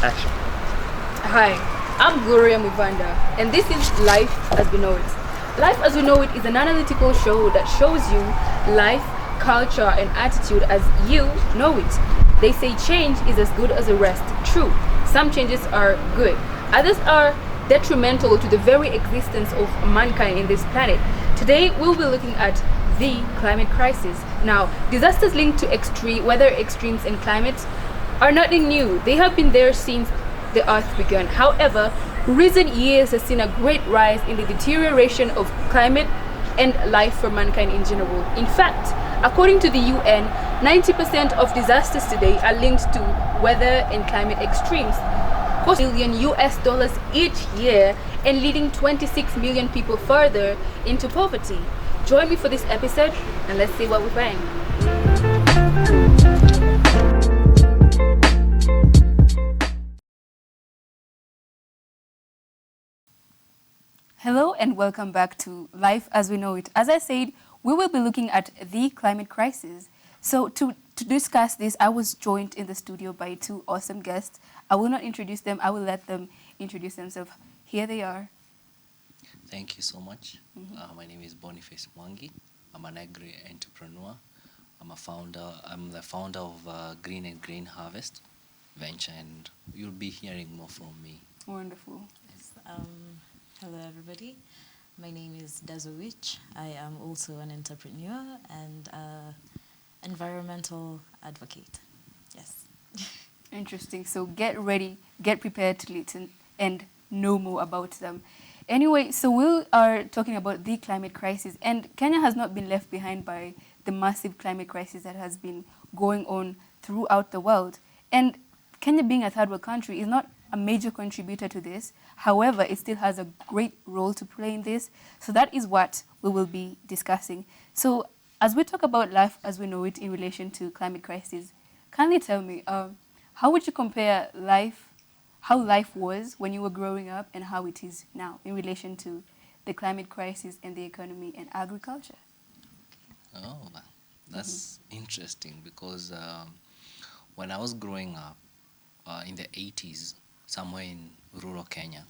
Action. Hi, I'm Gloria Muvanda, and this is Life as We Know It. Life as We Know It is an analytical show that shows you life, culture, and attitude as you know it. They say change is as good as the rest. True, some changes are good, others are detrimental to the very existence of mankind in this planet. Today, we'll be looking at the climate crisis. Now, disasters linked to extreme weather extremes and climate are nothing new. They have been there since the earth began. However, recent years has seen a great rise in the deterioration of climate and life for mankind in general. In fact, according to the UN, 90% of disasters today are linked to weather and climate extremes, costing $1 billion each year and leading 26 million people further into poverty. Join me for this episode and let's see what we find. Hello and welcome back to Life as We Know It. As I said, we will be looking at the climate crisis. So to discuss this, I was joined in the studio by two awesome guests. I will not introduce them. I will let them introduce themselves. Here they are. Thank you so much. My name is Boniface Mwangi. I'm an agri entrepreneur. I'm the founder of Green and Grain Harvest Venture, and you'll be hearing more from me. Wonderful. Yes, hello, everybody. My name is Dazo Witch. I am also an entrepreneur and environmental advocate. Yes. Interesting. So get ready, get prepared to listen and know more about them. Anyway, so we are talking about the climate crisis, and Kenya has not been left behind by the massive climate crisis that has been going on throughout the world. And Kenya, being a third world country, is not a major contributor to this. However, it still has a great role to play in this. So that is what we will be discussing. So as we talk about life as we know it in relation to climate crisis, kindly tell me, how would you compare how life was when you were growing up and how it is now in relation to the climate crisis and the economy and agriculture? Oh, that's interesting because when I was growing up in the 80s, somewhere in rural Kenya,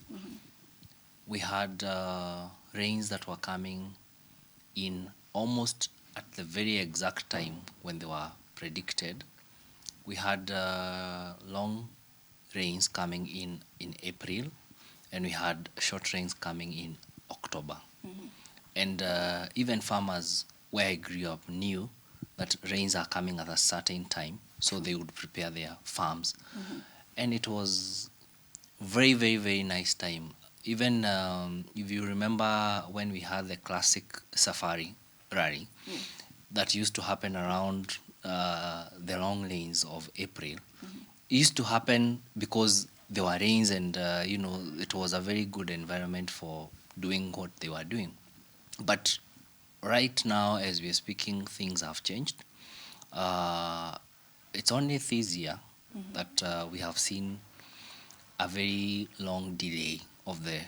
we had rains that were coming in almost at the very exact time when they were predicted. We had long rains coming in April, and we had short rains coming in October. And even farmers where I grew up knew that rains are coming at a certain time, so they would prepare their farms. And it was very, very, very nice time. Even if you remember when we had the classic safari rally that used to happen around the long lanes of April, it used to happen because there were rains and it was a very good environment for doing what they were doing. But right now, as we are speaking, things have changed. It's only this year that we have seen a very long delay of the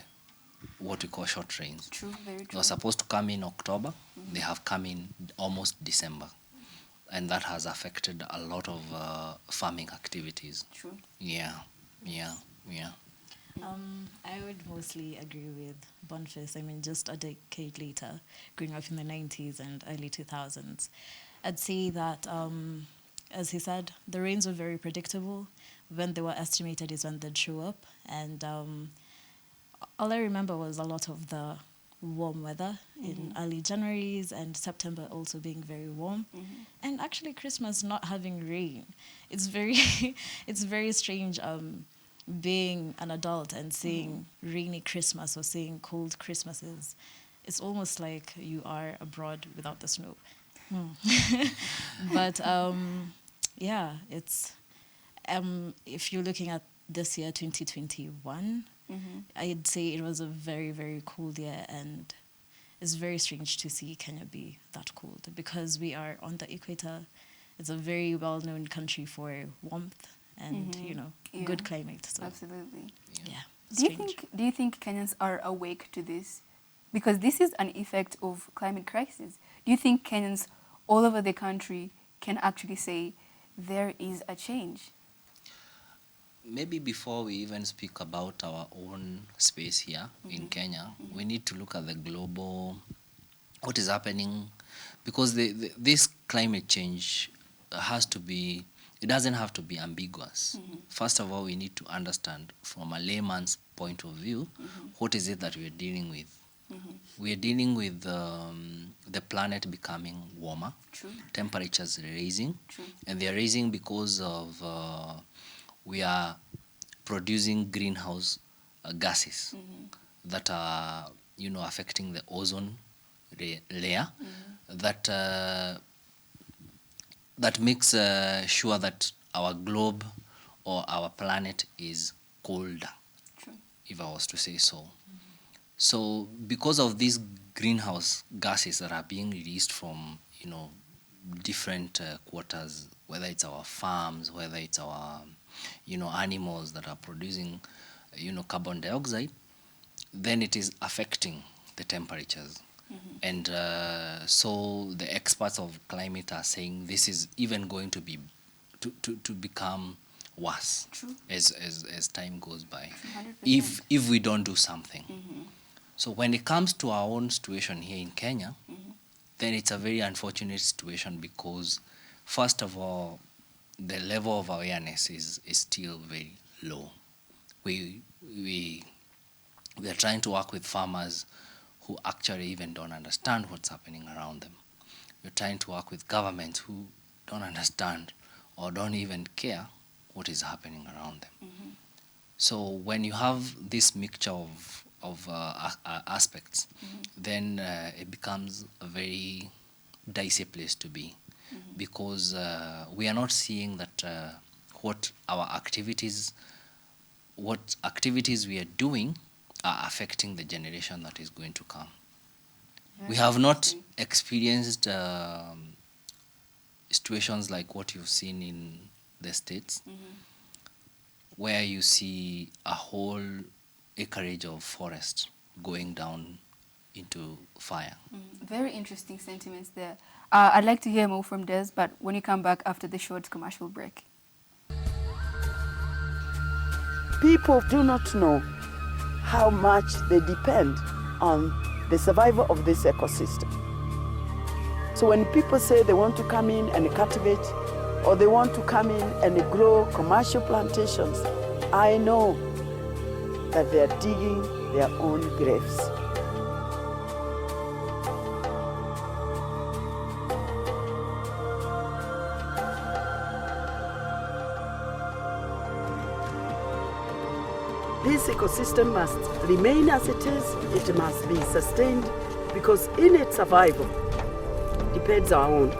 what we call short rains. True, very They true. were supposed to come in October. They have come in almost December, and that has affected a lot of farming activities. True. Yeah. I would mostly agree with Boniface. I mean, just a decade later, growing up in the 90s and early 2000s, I'd say that, as he said, the rains were very predictable. When they were estimated is when they'd show up. And all I remember was a lot of the warm weather in early Januaries and September also being very warm. And actually Christmas not having rain. It's very, it's very strange being an adult and seeing rainy Christmas or seeing cold Christmases. It's almost like you are abroad without the snow. But yeah, it's if you're looking at this year, 2021, I'd say it was a very, very cold year, and it's very strange to see Kenya be that cold because we are on the equator. It's a very well-known country for warmth and good climate. So Absolutely. yeah, Do you think Kenyans are awake to this? Because this is an effect of climate crisis. Do you think Kenyans all over the country can actually say there is a change? maybe before we even speak about our own space here in Kenya, we need to look at the global, what is happening, because this climate change has to be, it doesn't have to be ambiguous. First of all, we need to understand from a layman's point of view, what is it that we are dealing with. We are dealing with the planet becoming warmer, True. temperatures raising, True. and they are raising because of we are producing greenhouse gases that are, affecting the ozone layer. That makes sure that our globe or our planet is colder, True. if I was to say so. So because of these greenhouse gases that are being released from, different quarters, whether it's our farms, whether it's our, animals that are producing, carbon dioxide, then it is affecting the temperatures. And so the experts of climate are saying this is even going to be to become worse. True. as time goes by, 100%. if we don't do something. So when it comes to our own situation here in Kenya, then it's a very unfortunate situation because, first of all, the level of awareness is still very low. We are trying to work with farmers who actually even don't understand what's happening around them. We're trying to work with governments who don't understand or don't even care what is happening around them. So when you have this mixture of aspects, then it becomes a very dicey place to be, because we are not seeing that what activities we are doing are affecting the generation that is going to come. We have not experienced situations like what you've seen in the States, where you see a whole acreage of forest going down into fire. Very interesting sentiments there. I'd like to hear more from Des, but when you come back after the short commercial break. People do not know how much they depend on the survival of this ecosystem. So when people say they want to come in and cultivate, or they want to come in and grow commercial plantations, I know that they are digging their own graves. This ecosystem must remain as it is. It must be sustained because in its survival depends our own.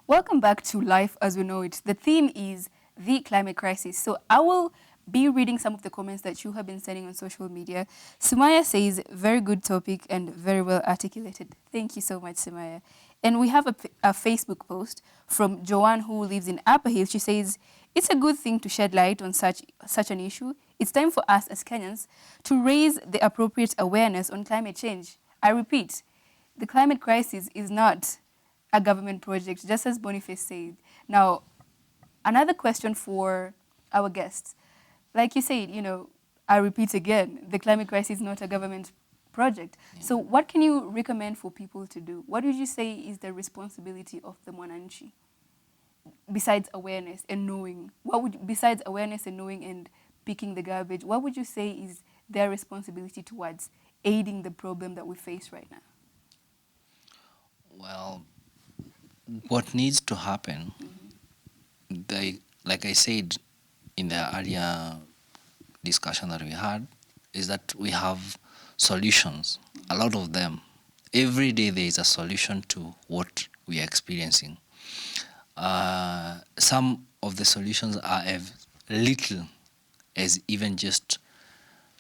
Welcome back to Life as We Know It. The theme is the climate crisis. So I will be reading some of the comments that you have been sending on social media. Sumaya says, very good topic and very well articulated. Thank you so much, Sumaya. And we have a Facebook post from Joanne, who lives in Upper Hill. She says, it's a good thing to shed light on such an issue. It's time for us as Kenyans to raise the appropriate awareness on climate change. I repeat, the climate crisis is not a government project, just as Boniface said. Now, another question for our guests. Like you said, I repeat again, the climate crisis is not a government project. Yeah. So what can you recommend for people to do? What would you say is the responsibility of the Mwananchi? Besides awareness and knowing, besides awareness and knowing and picking the garbage, what would you say is their responsibility towards aiding the problem that we face right now? Well, what needs to happen, like I said in the earlier discussion that we had, is that we have solutions, a lot of them. Every day there is a solution to what we are experiencing. Some of the solutions are as little as even just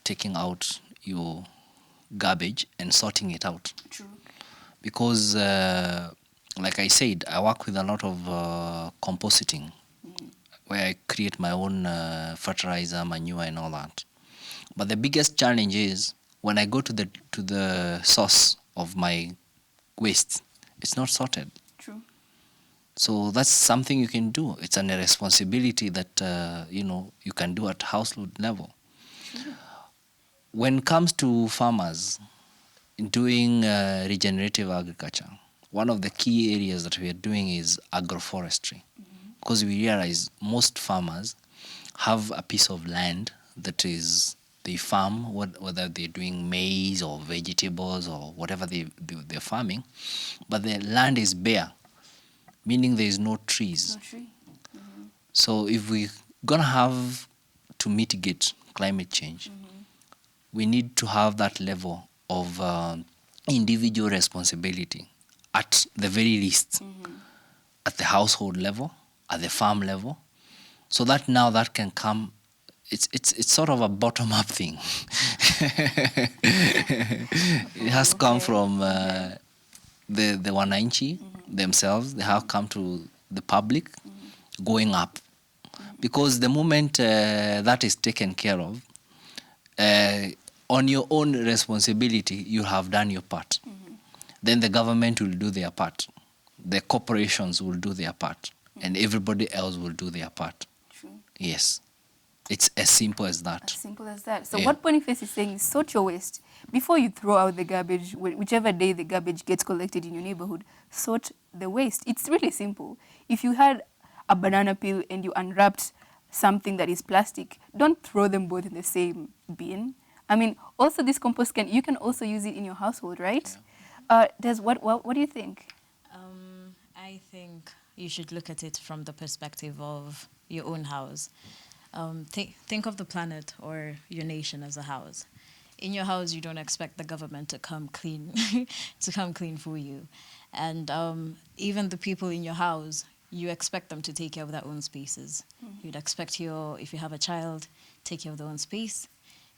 taking out your garbage and sorting it out. True. Because, like I said, I work with a lot of compositing, where I create my own fertilizer, manure, and all that. But the biggest challenge is when I go to the source of my waste, it's not sorted. True. So that's something you can do. It's a responsibility that you can do at household level. When it comes to farmers doing regenerative agriculture, one of the key areas that we are doing is agroforestry, because we realize most farmers have a piece of land that is they farm, whether they're doing maize or vegetables or whatever they're farming, but the land is bare, meaning there is no trees. No tree. So if we're gonna have to mitigate climate change, we need to have that level of individual responsibility at the very least, at the household level, at the farm level, so that now that can come. It's sort of a bottom-up thing. It has to come from the wananchi themselves. They have come to the public, going up, because the moment that is taken care of, on your own responsibility, you have done your part. Then the government will do their part. The corporations will do their part. And everybody else will do their part. True. Yes. It's as simple as that. As simple as that. So Yeah. what Boniface is saying is sort your waste. Before you throw out the garbage, whichever day the garbage gets collected in your neighborhood, sort the waste. It's really simple. If you had a banana peel and you unwrapped something that is plastic, don't throw them both in the same bin. I mean, also this compost you can also use it in your household, right? What do you think? I think you should look at it from the perspective of your own house. Think of the planet or your nation as a house. In your house, you don't expect the government to come clean, for you, and even the people in your house, you expect them to take care of their own spaces. You'd expect if you have a child, take care of their own space.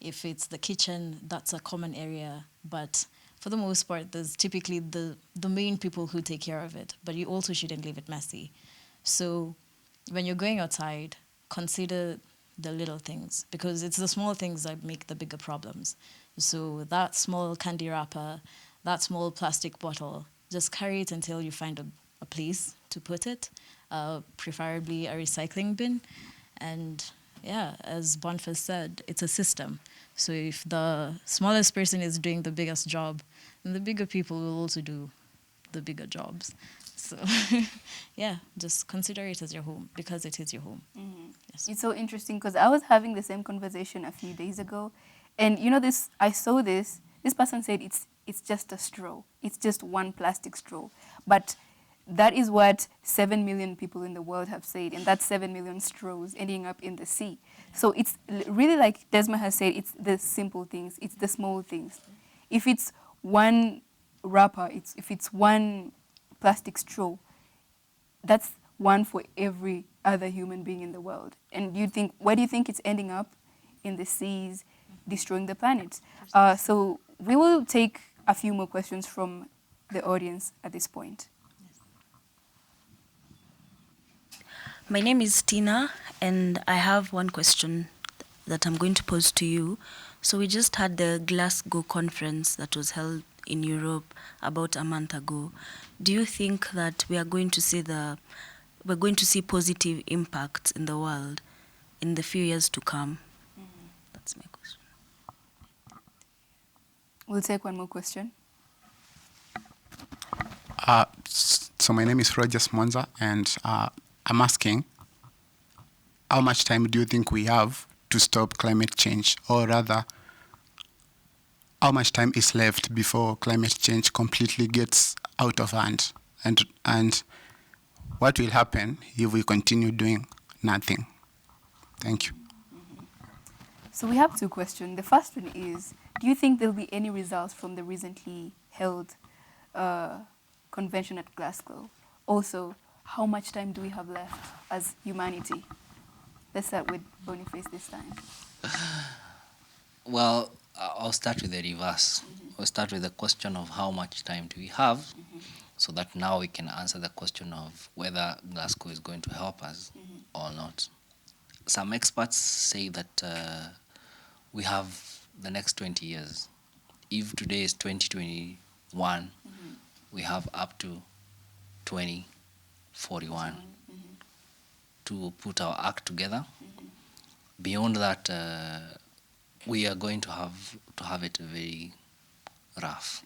If it's the kitchen, that's a common area, but for the most part, there's typically the main people who take care of it, but you also shouldn't leave it messy. So when you're going outside, consider the little things, because it's the small things that make the bigger problems. So that small candy wrapper, that small plastic bottle, just carry it until you find a place to put it, preferably a recycling bin. And yeah, as Boniface said, it's a system. So if the smallest person is doing the biggest job, then the bigger people will also do the bigger jobs. So yeah, just consider it as your home, because it is your home. Yes. It's so interesting because I was having the same conversation a few days ago, and I saw this person said it's just a straw. It's just one plastic straw. But that is what 7 million people in the world have said, and that's 7 million straws ending up in the sea. So it's really, like Desma has said, it's the simple things, it's the small things. If it's one wrapper, if it's one plastic straw, that's one for every other human being in the world. And where do you think it's ending up? In the seas, destroying the planet. So we will take a few more questions from the audience at this point. My name is Tina, and I have one question that I'm going to pose to you. So we just had the Glasgow conference that was held in Europe about a month ago. Do you think that we're going to see positive impacts in the world in the few years to come? That's my question. We'll take one more question. So my name is Rogers Monza, and I'm asking, how much time do you think we have to stop climate change? Or rather, how much time is left before climate change completely gets out of hand? And what will happen if we continue doing nothing? Thank you. So we have two questions. The first one is, do you think there'll be any results from the recently held convention at Glasgow? Also, how much time do we have left as humanity? Let's start with Boniface this time. Well, I'll start with the reverse. I'll start with the question of how much time do we have, so that now we can answer the question of whether Glasgow is going to help us or not. Some experts say that we have the next 20 years. If today is 2021, we have up to 2041 to put our act together. Beyond that, we are going to have it very rough.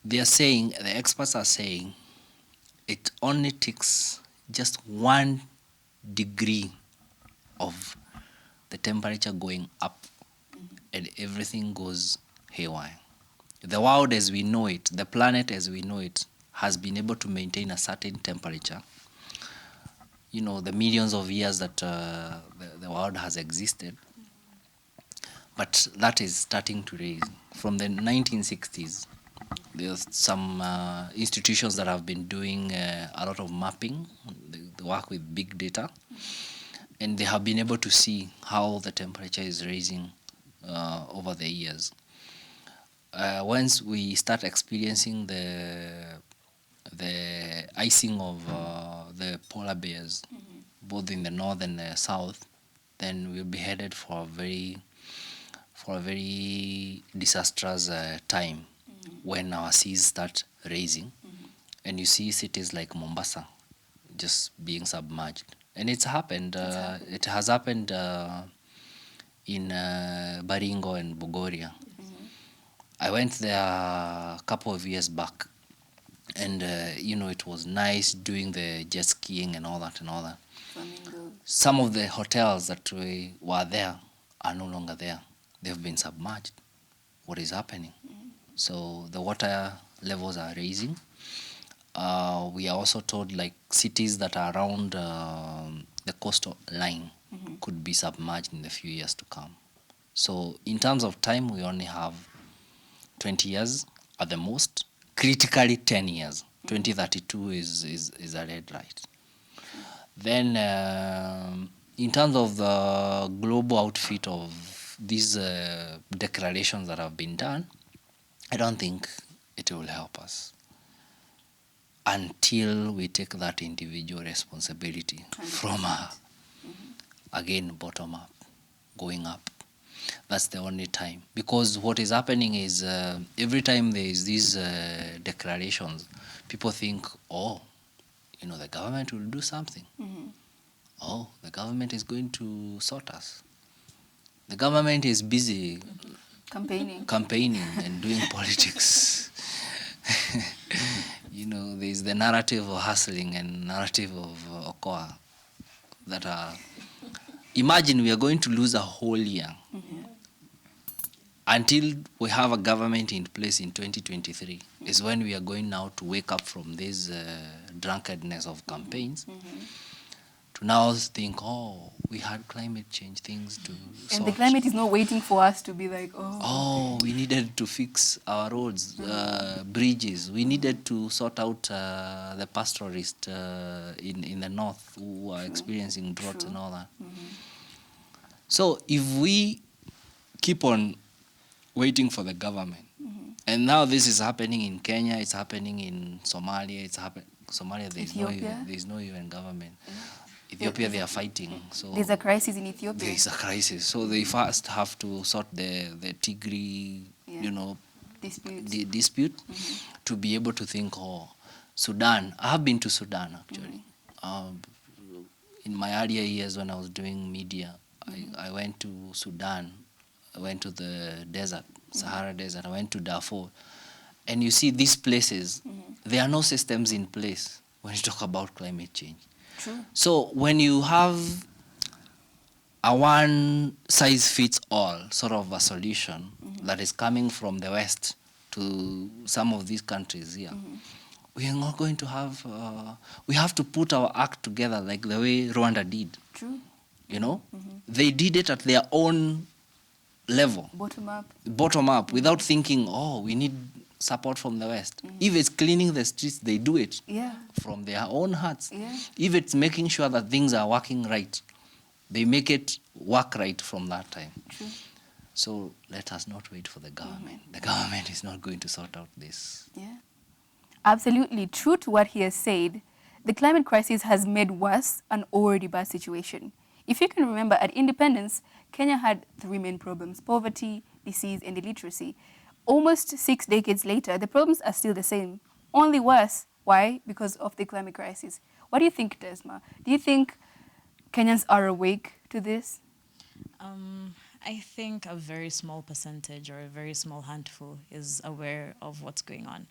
The experts are saying, it only takes just 1 degree of the temperature going up, and everything goes haywire. The world as we know it, the planet as we know it, has been able to maintain a certain temperature. You know, the millions of years that the world has existed. But that is starting to raise. From the 1960s, there's some institutions that have been doing a lot of mapping. They work with big data. And they have been able to see how the temperature is raising over the years. Once we start experiencing the icing of the polar bears, both in the north and the south, then we'll be headed for a very disastrous time when our seas start raising, and you see cities like Mombasa just being submerged. And it's happened. It has happened in Baringo and Bogoria. I went there a couple of years back, and it was nice doing the jet skiing and all that. Flamingos. Some of the hotels that were there are no longer there. They've been submerged. What is happening? So the water levels are raising. We are also told like cities that are around the coastal line could be submerged in the few years to come. So in terms of time, we only have 20 years at the most, critically 10 years. 2032 is a red light. Then in terms of the global outfit of these declarations that have been done, I don't think it will help us until we take that individual responsibility from again, bottom up, going up. That's the only time. Because what is happening is every time there is these declarations, people think, the government will do something. Oh, the government is going to sort us. The government is busy campaigning and doing politics. There's the narrative of hustling and narrative of Okoa that are... Imagine we are going to lose a whole year until we have a government in place in 2023 is when we are going now to wake up from this drunkenness of campaigns to now think, we had climate change things to And sort. the climate is not waiting for us to be like, we needed to fix our roads, bridges. We needed to sort out the pastoralists in the north who are experiencing drought and all that. So if we keep on waiting for the government, and now this is happening in Kenya, it's happening in Somalia, Somalia, there's no even government. Ethiopia, they are fighting. So there's a crisis in Ethiopia. There is a crisis. So they first have to sort the Tigray, dispute to be able to think, Sudan. I have been to Sudan, actually. In my earlier years when I was doing media, I went to Sudan. I went to the desert, Sahara Desert. I went to Darfur. And you see these places, there are no systems in place when you talk about climate change. True. So when you have a one-size-fits-all sort of a solution that is coming from the West to some of these countries here, we are not going to have... we have to put our act together like the way Rwanda did. True. They did it at their own level. Bottom up. Bottom up, without thinking, we need support from the West. If it's cleaning the streets, they do it Yeah. from their own hearts. Yeah. If it's making sure that things are working right, they make it work right from that time. True. So let us not wait for the government. The government is not going to sort out this. Yeah. Absolutely true to what he has said. The climate crisis has made worse an already bad situation. If you can remember, at independence, Kenya had three main problems: poverty, disease, and illiteracy. Almost 6 decades later, the problems are still the same, only worse. Why? Because of the climate crisis. What do you think, Desma? Do you think Kenyans are awake to this? I think a very small percentage or a very small handful is aware of what's going on.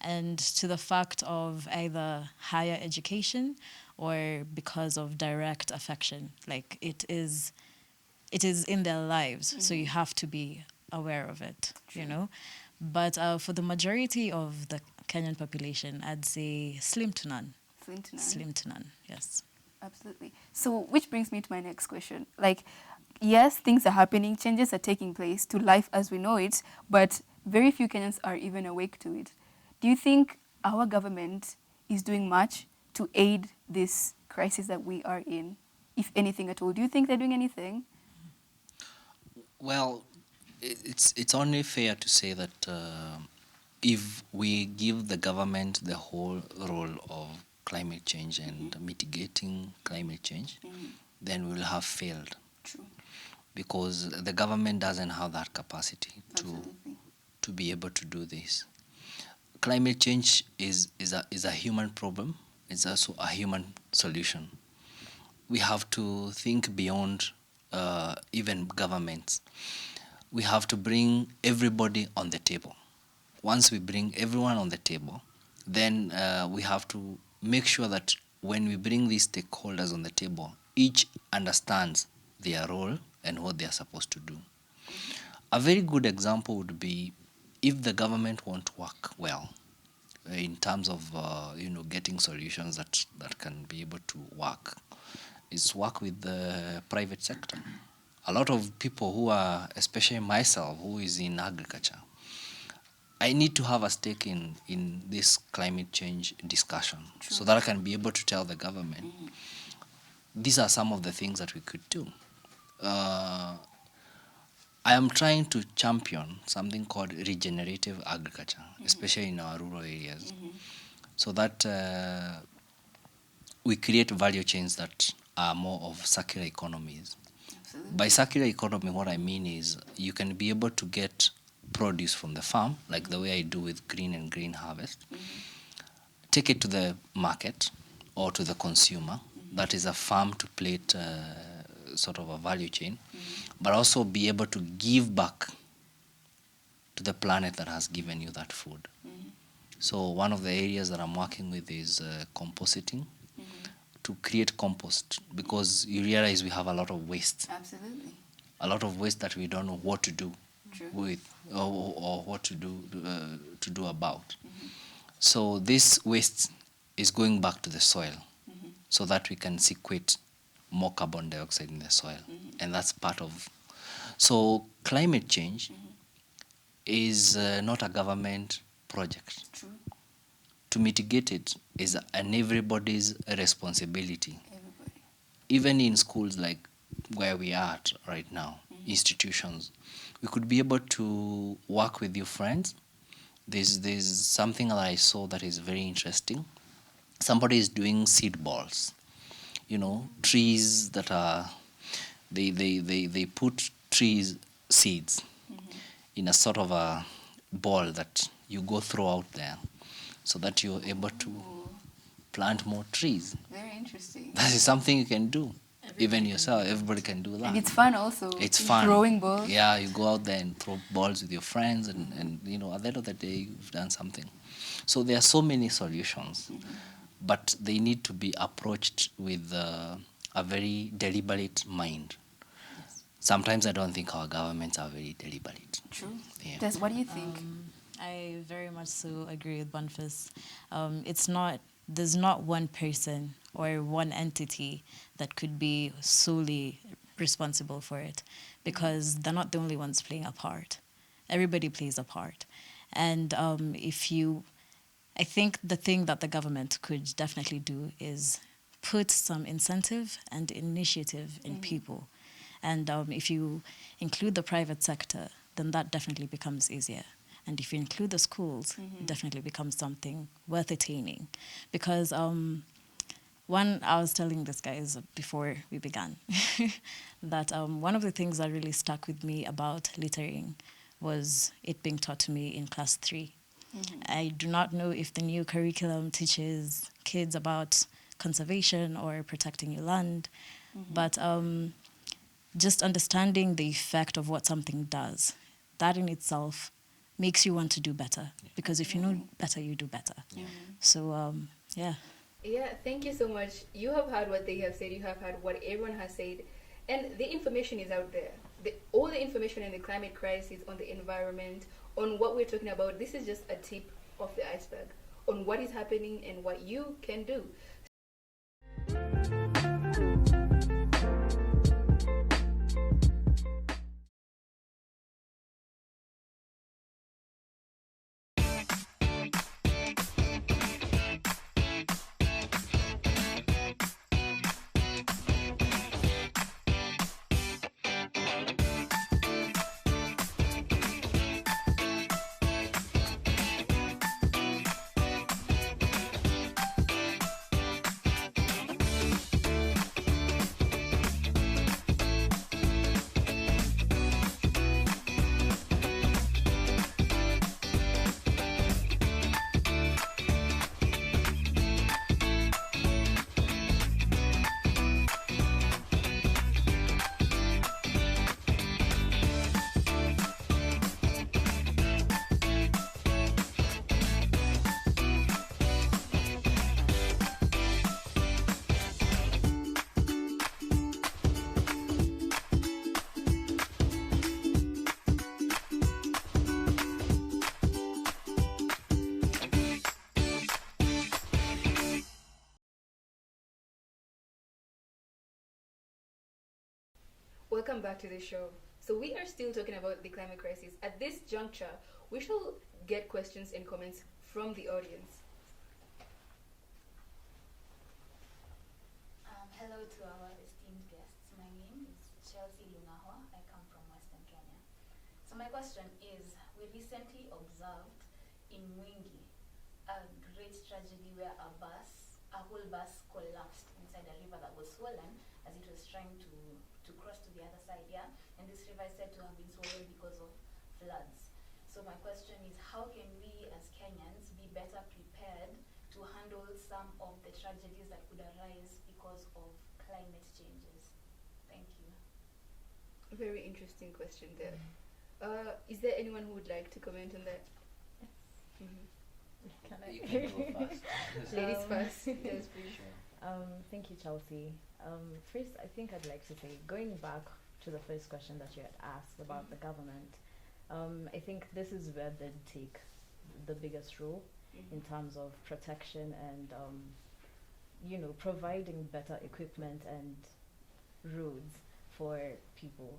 And to the fact of either higher education or because of direct affection, like it is in their lives, so you have to be aware of it, you know. But for the majority of the Kenyan population, I'd say slim to none. Slim to none. Slim to none, yes. Absolutely. So, which brings me to my next question. Like, yes, things are happening, changes are taking place to life as we know it, but very few Kenyans are even awake to it. Do you think our government is doing much to aid this crisis that we are in, if anything at all? Do you think they're doing anything? Well, it's only fair to say that if we give the government the whole role of climate change and mitigating climate change, then we'll have failed. True. Because the government doesn't have that capacity Absolutely. to be able to do this. Climate change is a human problem. It's also a human solution. We have to think beyond even governments. We have to bring everybody on the table. Once we bring everyone on the table, then we have to make sure that when we bring these stakeholders on the table, each understands their role and what they are supposed to do. A very good example would be if the government won't work well in terms of getting solutions that can be able to work, is work with the private sector. A lot of people who are, especially myself, who is in agriculture, I need to have a stake in this climate change discussion. True. So that I can be able to tell the government, these are some of the things that we could do. I am trying to champion something called regenerative agriculture, especially in our rural areas, so that we create value chains that are more of circular economies. Absolutely. By circular economy, what I mean is you can be able to get produce from the farm, like the way I do with Green and Green Harvest, take it to the market or to the consumer. That is a farm to plate sort of a value chain, but also be able to give back to the planet that has given you that food. So one of the areas that I'm working with is compositing, to create compost, because you realize we have a lot of waste. Absolutely. A lot of waste that we don't know what to do True. with or what to do about. So this waste is going back to the soil so that we can sequester more carbon dioxide in the soil. And that's part of... So climate change is not a government project. True. To mitigate it is an everybody's responsibility. Everybody. Even in schools like where we are at right now, institutions, we could be able to work with your friends. There's something that I saw that is very interesting. Somebody is doing seed balls. Trees that are, they put trees seeds in a sort of a ball that you go throw out there, so that you're able to plant more trees. Very interesting. That is something you can do. Even yourself, everybody can do that. And it's fun also. It's fun. Throwing balls. Yeah, you go out there and throw balls with your friends, and at the end of the day, you've done something. So there are so many solutions, but they need to be approached with a very deliberate mind. Yes. Sometimes I don't think our governments are very deliberate. True. Yeah. Des, what do you think? I very much so agree with Boniface. There's not one person or one entity that could be solely responsible for it, because they're not the only ones playing a part. Everybody plays a part. And I think the thing that the government could definitely do is put some incentive and initiative in people. And if you include the private sector, then that definitely becomes easier. And if you include the schools, it definitely becomes something worth attaining. Because one, I was telling this guys before we began that one of the things that really stuck with me about littering was it being taught to me in class 3. I do not know if the new curriculum teaches kids about conservation or protecting your land, but just understanding the effect of what something does, that in itself makes you want to do better. Because if you know better, you do better. So, yeah. Yeah, thank you so much. You have heard what they have said, you have heard what everyone has said, and the information is out there. All the information on the climate crisis, on the environment, on what we're talking about, this is just a tip of the iceberg on what is happening and what you can do. Welcome back to the show. So we are still talking about the climate crisis. At this juncture, we shall get questions and comments from the audience. Hello to our esteemed guests. My name is Chelsea Lunahwa. I come from Western Kenya. So my question is, we recently observed in Mwingi a great tragedy where a whole bus collapsed inside a river that was swollen as it was trying to cross to the other side, yeah? And this river is said to have been swollen because of floods. So my question is, how can we as Kenyans be better prepared to handle some of the tragedies that could arise because of climate changes? Thank you. Very interesting question there. Is there anyone who would like to comment on that? You can go first. Ladies first. Yes, please. Sure. Thank you, Chelsea. First, I think I'd like to say, going back to the first question that you had asked about the government, I think this is where they take the biggest role in terms of protection and, providing better equipment and roads for people.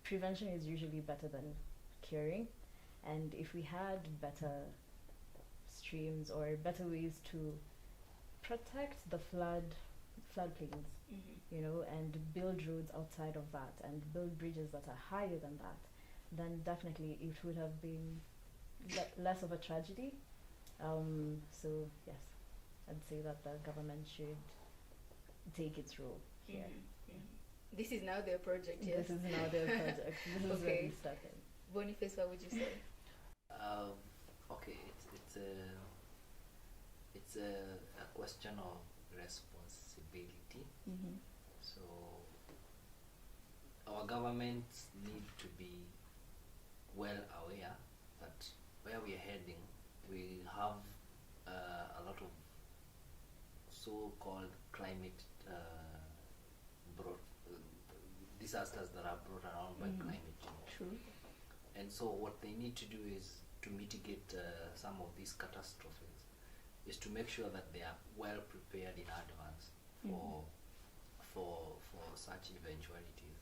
Prevention is usually better than curing, and if we had better streams or better ways to protect the floodplains, and build roads outside of that and build bridges that are higher than that, then definitely it would have been less of a tragedy. So yes, I'd say that the government should take its role here. This is now their project, yes? This is now their project. This is where we started. Boniface, what would you say? Okay, it's a question of responsibility. So our governments need to be well aware that where we are heading, we have a lot of so-called climate disasters that are brought around by climate change. True. And so what they need to do is to mitigate some of these catastrophes, is to make sure that they are well prepared in advance for such eventualities.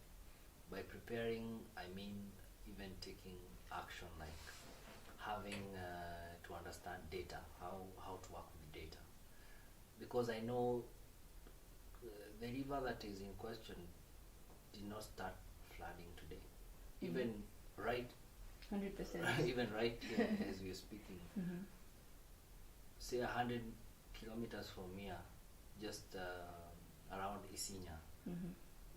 By preparing, I mean even taking action like having to understand data, how to work with data, because I know the river that is in question did not start flooding today. Even right 100%. even right here as we are speaking, say 100 kilometers from here, just around Isinya,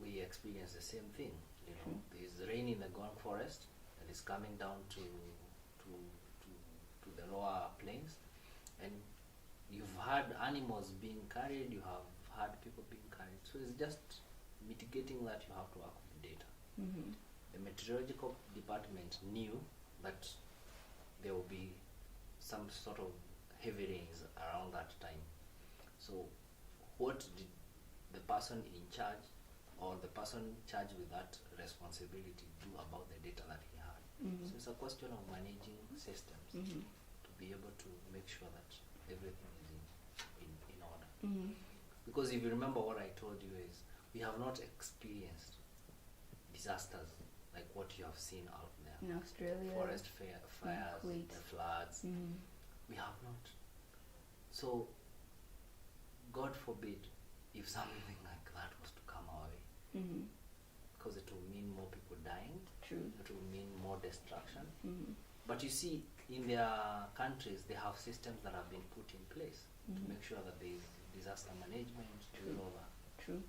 we experience the same thing. You know, there's rain in the Gong forest that is coming down to the lower plains, and you've had animals being carried, you have had people being carried. So it's just mitigating that. You have to work with data. The meteorological department knew that there will be some sort of heavy rains around that time. So what did the person in charge or the person charged with that responsibility do about the data that he had? So it's a question of managing systems to be able to make sure that everything is in order. Because if you remember, what I told you is we have not experienced disasters like what you have seen out there. In Australia, Forest fires, Kuwait. the floods. We have not. So, God forbid if something like that was to come our way. Because it will mean more people dying. True. It will mean more destruction. But you see, in their countries, they have systems that have been put in place to make sure that there is disaster management, all that. True.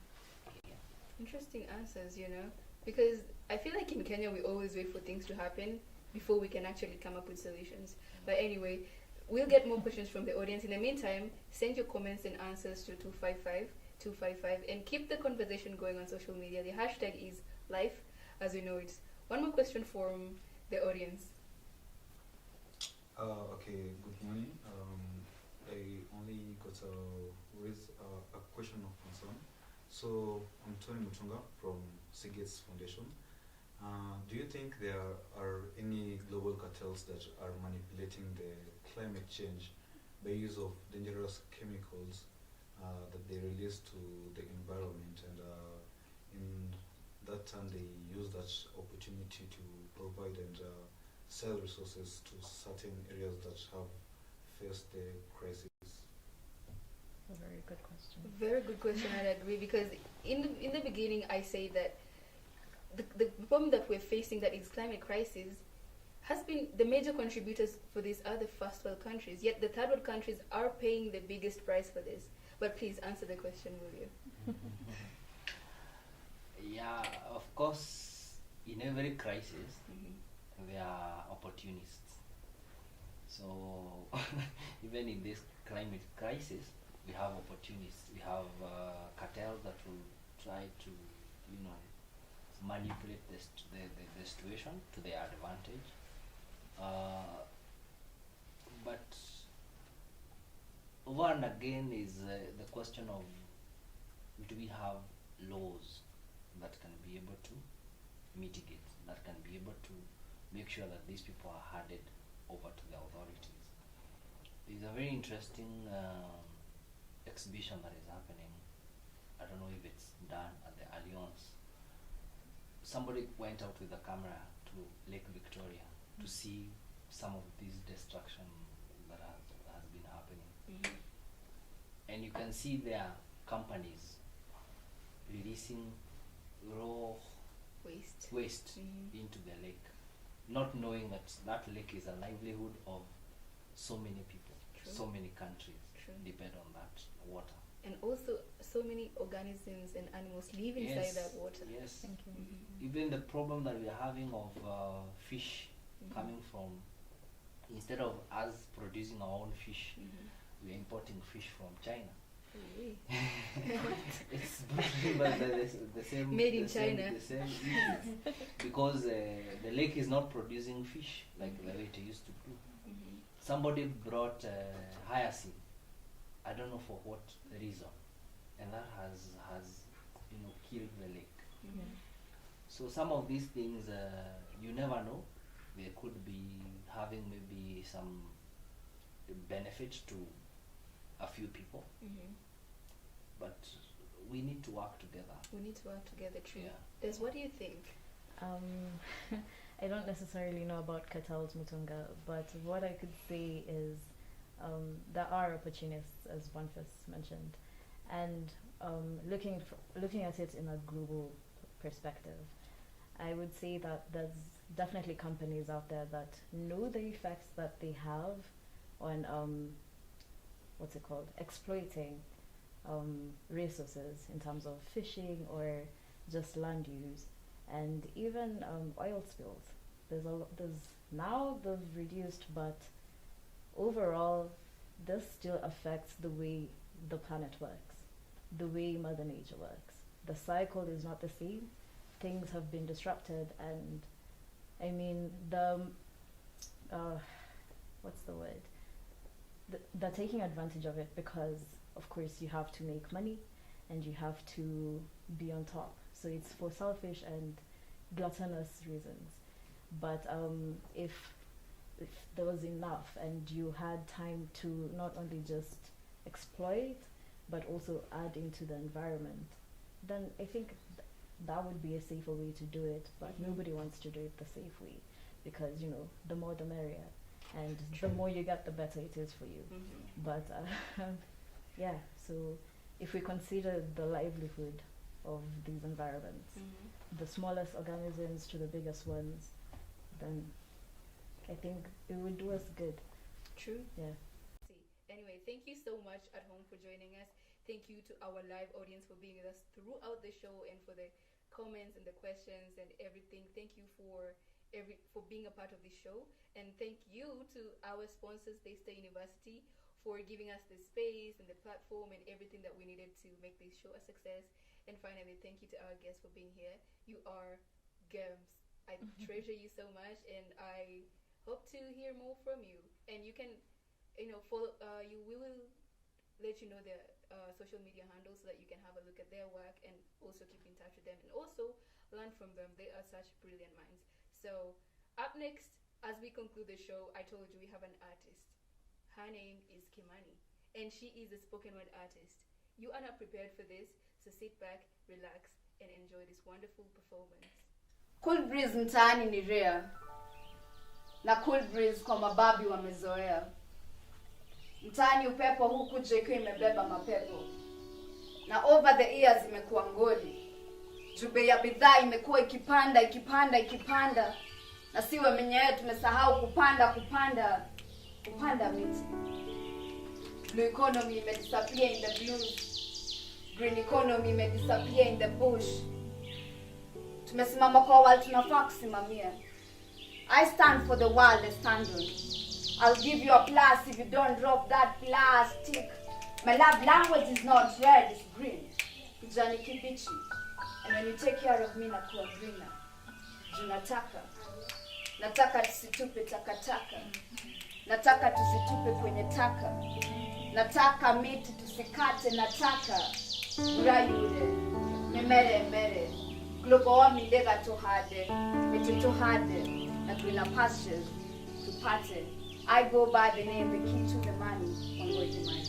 Yeah. Interesting answers, you know, because I feel like in Kenya we always wait for things to happen before we can actually come up with solutions. But anyway, we'll get more questions from the audience. In the meantime, send your comments and answers to 255 and keep the conversation going on social media. The hashtag is life as we know it. One more question from the audience. Okay, good morning. I only got to raise a question of concern. So I'm Tony Mutunga from Seagates Foundation. Do you think there are any global cartels that are manipulating the climate change by use of dangerous chemicals that they release to the environment, and in that turn they use that opportunity to provide and sell resources to certain areas that have faced the crisis? A very good question. Very good question. I agree, because in the beginning I say that the problem that we're facing, that is climate crisis, has been the major contributors for these other first world countries. Yet the third world countries are paying the biggest price for this. But please answer the question, will you? Yeah, of course, in every crisis, there are opportunists. So even in this climate crisis, we have opportunists. We have cartels that will try to, manipulate the situation to their advantage. But over and again is the question of, do we have laws that can be able to mitigate, that can be able to make sure that these people are handed over to the authorities? There's a very interesting exhibition that is happening. I don't know if it's done at the Alliance. Somebody went out with a camera to Lake Victoria to see some of this destruction that has been happening. And you can see there companies releasing raw waste into the lake, not knowing that that lake is a livelihood of so many people. True. So many countries True. depend on that water. And also so many organisms and animals live inside that water. Yes. Thank you. Even the problem that we are having of fish coming from, instead of us producing our own fish, we are importing fish from China. It's but the same Made in the same- China. the same issues. Because the lake is not producing fish like the way it used to do. Somebody brought hyacinth, I don't know for what reason, and that has killed the lake. So some of these things you never know. They could be having maybe some benefit to a few people, but we need to work together. We need to work together, true. Yeah. Des, what do you think? I don't necessarily know about Cartels Mutunga, but what I could say is there are opportunists, as Boniface mentioned, and looking at it in a global perspective, I would say that there's definitely companies out there that know the effects that they have on exploiting resources in terms of fishing or just land use, and even oil spills. Now they've reduced, but overall this still affects the way the planet works, the way Mother Nature works. The cycle is not the same. Things have been disrupted, and I mean what's the word? They're taking advantage of it because, of course, you have to make money and you have to be on top. So it's for selfish and gluttonous reasons. But if there was enough and you had time to not only just exploit but also add into the environment, then I think that would be a safer way to do it. But nobody wants to do it the safe way, because the more the merrier, and the more you get, the better it is for you. But yeah, so if we consider the livelihood of these environments, the smallest organisms to the biggest ones, then I think it would do us good. True. Yeah. Anyway, thank you so much at home for joining us. Thank you to our live audience for being with us throughout the show and for the comments and the questions and everything. Thank you for being a part of the show, and thank you to our sponsors, Daystar University, for giving us the space and the platform and everything that we needed to make this show a success. And finally, thank you to our guests for being here. You are gems. I treasure you so much, and I hope to hear more from you. And you can, follow. We will let you know their social media handles so that you can have a look at their work and also keep in touch with them and also learn from them. They are such brilliant minds. So up next, as we conclude the show, I told you we have an artist. Her name is Kimani, and she is a spoken word artist. You are not prepared for this, so sit back, relax, and enjoy this wonderful performance. Cool breeze mtaani ni rare, na cool breeze kwa mababi wamezoea. Mtaani upepo huku JK imebeba mapepo, na over the years imekuwa ngoli. Jube ya bidhaa imekuwa ikipanda, na siwe menyewe tumesahau kupanda miti. Blue economy imedisappear in the blues, green economy imedisappear in the bush. Tumesimama kwa wale tunafaa kusimamia. I stand for the world I stand on. I'll give you a plus if you don't drop that plastic. My love language is not red, it's green. Kijani kibichi. And when you take care of me, nakuwa greener. Nataka tusitupe takataka. Nataka tusitupe kwenye taka. Nataka miti tusikate, nataka urayure. Memere. Global warming lega tuhade. Miti tuhade. Na greener pastures tupate. I go by the name, the key to the money, Wangoji Mani.